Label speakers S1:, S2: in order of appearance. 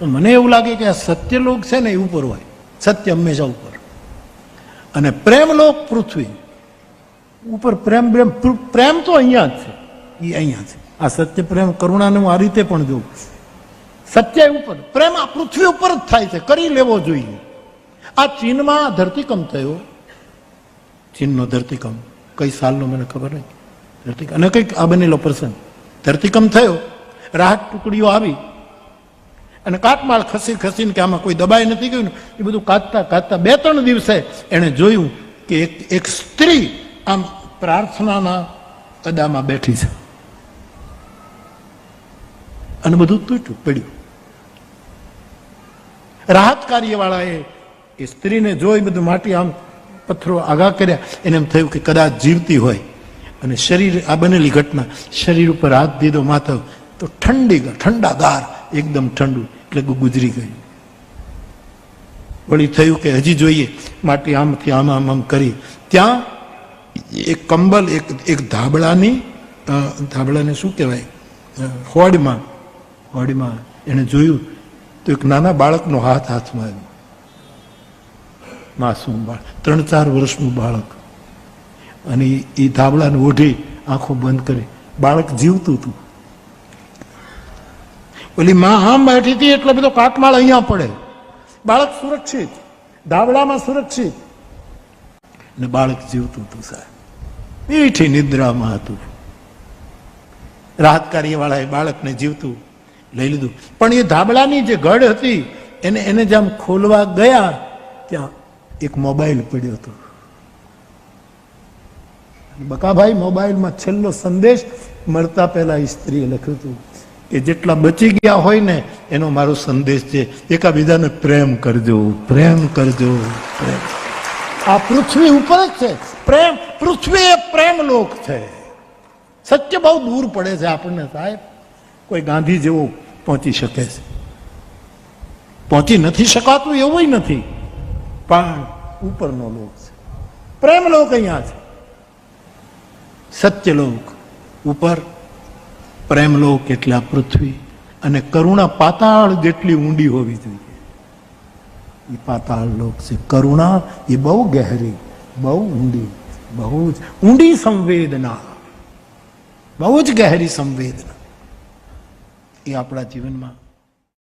S1: મને એવું લાગે કે આ સત્યલોક છે ને એ ઉપર હોય, સત્ય હંમેશા ઉપર, અને પ્રેમલોક પૃથ્વી ઉપર. પ્રેમ પ્રેમ પ્રેમ તો અહીંયા જ છે, એ અહીંયા છે. આ સત્ય પ્રેમ કરુણાને હું આ રીતે પણ જોઉં. સત્ય ઉપર, પ્રેમ આ પૃથ્વી ઉપર જ થાય છે, કરી લેવો જોઈએ. આ ચીનમાં ધરતીકંપ થયો, ચીનનો ધરતીકંપ, કઈ સાલનો મને ખબર નહીં, ધરતીકંપ અને કંઈક આ બનેલો પ્રસંગ. ધરતીકંપ થયો, રાહત ટુકડીઓ આવી અને કાટમાળ ખસી ખસીને કે આમાં કોઈ દબાઈ નથી ગયું ને એ બધું કાઢતા કાઢતા 2-3 દિવસે એણે જોયું કે એક સ્ત્રી આમ પ્રાર્થનાના અદામાં બેઠી છે અને બધું તૂટ્યું પડ્યું. રાહત કાર્યવાળાએ એ સ્ત્રીને જોઈ બધું માટી આમ પથ્થરો આગા કર્યા. એને એમ થયું કે કદાચ જીવતી હોય, અને શરીર, આ બનેલી ઘટના, શરીર ઉપર હાથ દીધો માથે તો ઠંડાગાર એકદમ ઠંડુ, એટલે ગુજરી ગયું. વળી થયું કે હજી જોઈએ, માટી આમથી આમ આમ આમ કરી ત્યાં એક કંબલ, એક ધાબળાને શું કહેવાય, હોડીમાં એને જોયું તો એક નાના બાળકનો હાથ હાથમાં આવ્યો. માસૂમ બાળક, 3-4 વર્ષનું બાળક, અને એ ધાબળાને ઓઢી આંખો બંધ કરી. બાળક જીવતું હતું. ઓલી માં આમ બેઠી હતી એટલે બધો કાટમાળ અહીંયા પડે. બાળક સુરક્ષિત, ધાબળામાં સુરક્ષિત, ને બાળક જીવતું હતું. સાહેબ મીઠી નિદ્રામાં હતું. રાહત કાર્યવાળાએ બાળકને જીવતું લઈ લીધું. પણ એ ધાબળાની જે ગઢ હતી એને જેમ ખોલવા ગયા ત્યાં એક મોબાઈલ પડ્યો હતો. બકાભાઈ મોબાઈલમાં છેલ્લો સંદેશ મળતા પહેલા એ સ્ત્રીએ લખ્યું હતું કે જેટલા બચી ગયા હોય ને એનો મારો સંદેશ છે, એકાબીજાને પ્રેમ કરજો, પ્રેમ કરજો, પ્રેમ. આ પૃથ્વી ઉપર જ છે પ્રેમ. પૃથ્વી એ પ્રેમ લોક છે. સત્ય બહુ દૂર પડે છે આપણને સાહેબ. કોઈ ગાંધી જેવો પહોંચી શકે છે, પહોંચી નથી શકાતું એવું નથી, પણ ઉપરનો લોક છે. પ્રેમ લોક અહીંયા છે. સત્યલોક ઉપર, પ્રેમલોક એટલે આ પૃથ્વી, અને કરુણા પાતાળ જેટલી ઊંડી હોવી જોઈએ એ પાતાળ લોક છે. કરુણા એ બહુ ગહેરી, બહુ ઊંડી, બહુ જ ઊંડી સંવેદના, બહુ જ ગહેરી સંવેદના એ આપણા જીવનમાં